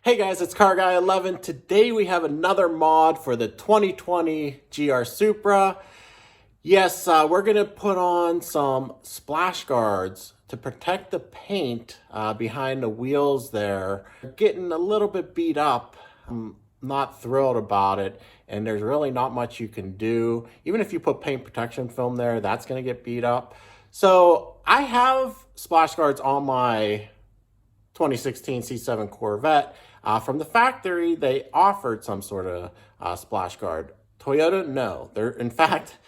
Hey guys, it's Car Guy 11. Today we have another mod for the 2020 GR Supra. Yes, we're going to put on some splash guards to protect the paint behind the wheels there. They're getting a little bit beat up. I'm not thrilled about it, and there's really not much you can do. Even if you put paint protection film there, that's going to get beat up. So I have splash guards on my 2016 C7 Corvette. From the factory, they offered some sort of splash guard. Toyota, no. In fact,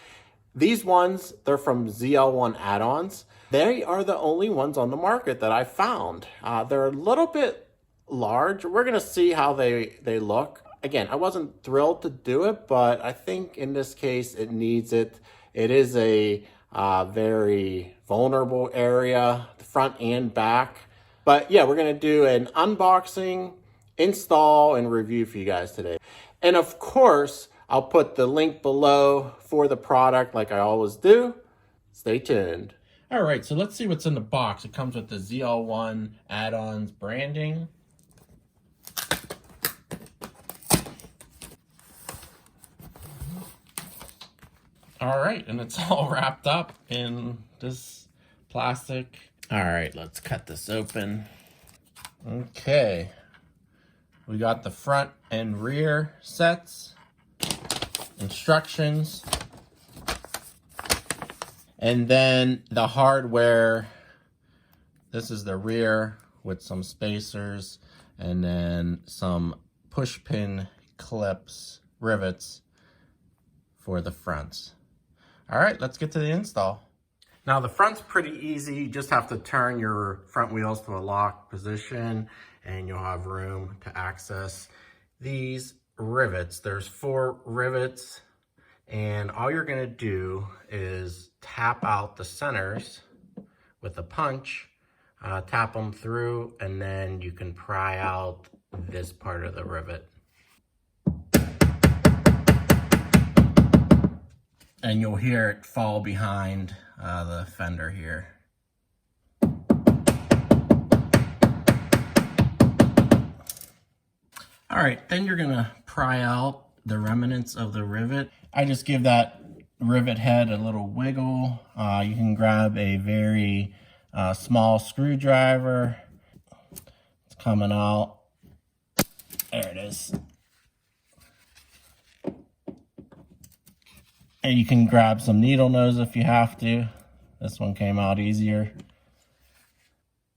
these ones, they're from ZL1 Addons. They are the only ones on the market that I found. They're a little bit large. We're going to see how they look. Again, I wasn't thrilled to do it, but I think in this case, it needs it. It is a very vulnerable area, the front and back. But yeah, we're going to do an unboxing, install, and review for you guys today. And of course, I'll put the link below for the product like I always do. Stay tuned. All right, so let's see what's in the box. It comes with the ZL1 Addons branding. All right, and it's all wrapped up in this plastic. All right, let's cut this open. Okay, we got the front and rear sets, instructions, and then the hardware. This is the rear with some spacers and then some push pin clips, rivets for the fronts. All right, let's get to the install. Now the front's pretty easy. You just have to turn your front wheels to a lock position and you'll have room to access these rivets. There's 4 rivets, and all you're gonna do is tap out the centers with a punch, tap them through, and then you can pry out this part of the rivet. And you'll hear it fall behind the fender here. All right, then you're gonna pry out the remnants of the rivet. I just give that rivet head a little wiggle. You can grab a very small screwdriver. It's coming out. There it is. And you can grab some needle nose if you have to. This one came out easier.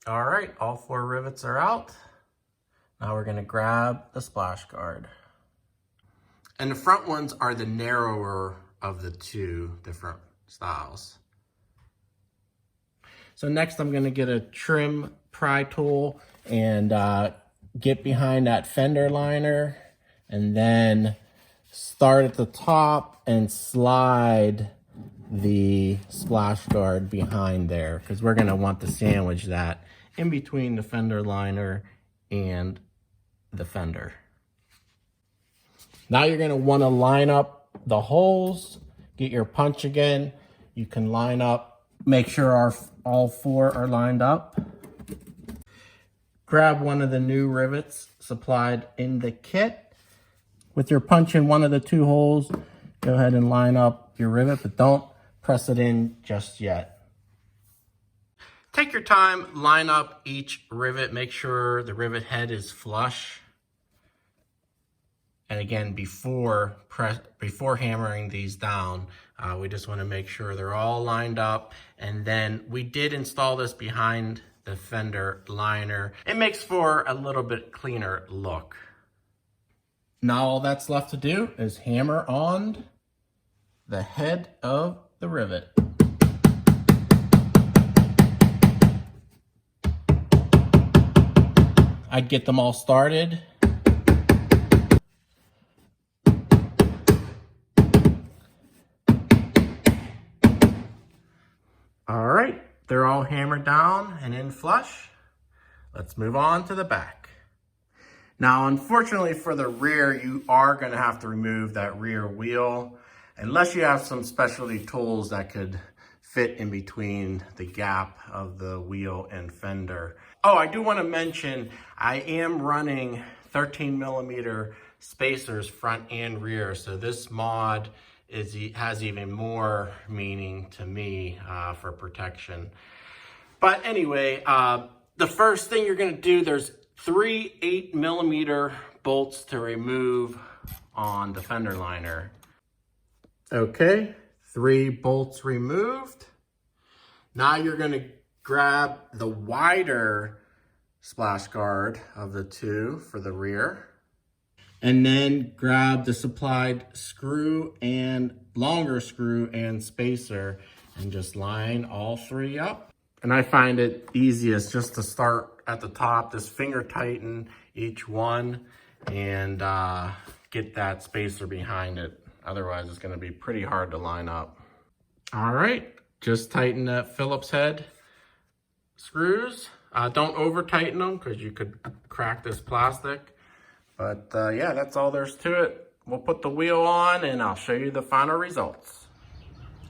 All right, all 4 rivets are out. Now we're gonna grab the splash guard. And the front ones are the narrower of the 2 different styles. So next I'm gonna get a trim pry tool and get behind that fender liner, and then start at the top and slide the splash guard behind there, because we're going to want to sandwich that in between the fender liner and the fender. Now you're going to want to line up the holes. Get your punch again. You can line up, make sure all 4 are lined up. Grab one of the new rivets supplied in the kit. With your punch in one of the 2 holes, go ahead and line up your rivet, but don't press it in just yet. Take your time, line up each rivet, make sure the rivet head is flush. And again, before hammering these down, we just want to make sure they're all lined up. And then we did install this behind the fender liner. It makes for a little bit cleaner look. Now all that's left to do is hammer on the head of the rivet. I'd get them all started. All right, they're all hammered down and in flush. Let's move on to the back. Now, unfortunately for the rear, you are going to have to remove that rear wheel unless you have some specialty tools that could fit in between the gap of the wheel and fender. Oh, I do want to mention, I am running 13 millimeter spacers front and rear. So this mod has even more meaning to me for protection. But anyway, the first thing you're gonna do, there's 3 8 millimeter bolts to remove on the fender liner. Okay, 3 bolts removed. Now you're gonna grab the wider splash guard of the 2 for the rear, and then grab the supplied screw and longer screw and spacer and just line all 3 up. And I find it easiest just to start at the top, just finger tighten each one and get that spacer behind it. Otherwise it's gonna be pretty hard to line up. All right, just tighten that Phillips head screws. Don't over tighten them because you could crack this plastic. But yeah, that's all there's to it. We'll put the wheel on and I'll show you the final results.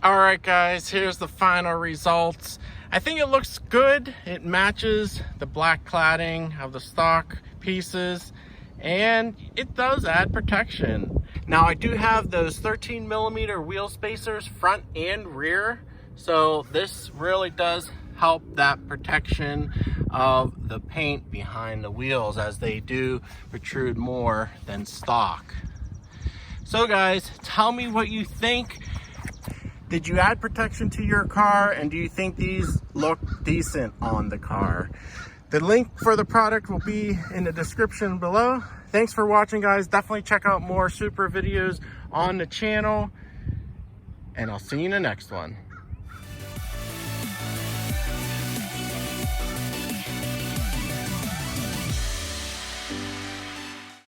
All right guys, here's the final results. I think it looks good. It matches the black cladding of the stock pieces and it does add protection. Now I do have those 13 millimeter wheel spacers front and rear. So this really does help that protection of the paint behind the wheels, as they do protrude more than stock. So guys, tell me what you think. Did you add protection to your car, and do you think these look decent on the car? The link for the product will be in the description below. Thanks for watching guys. Definitely check out more Supra videos on the channel, and I'll see you in the next one.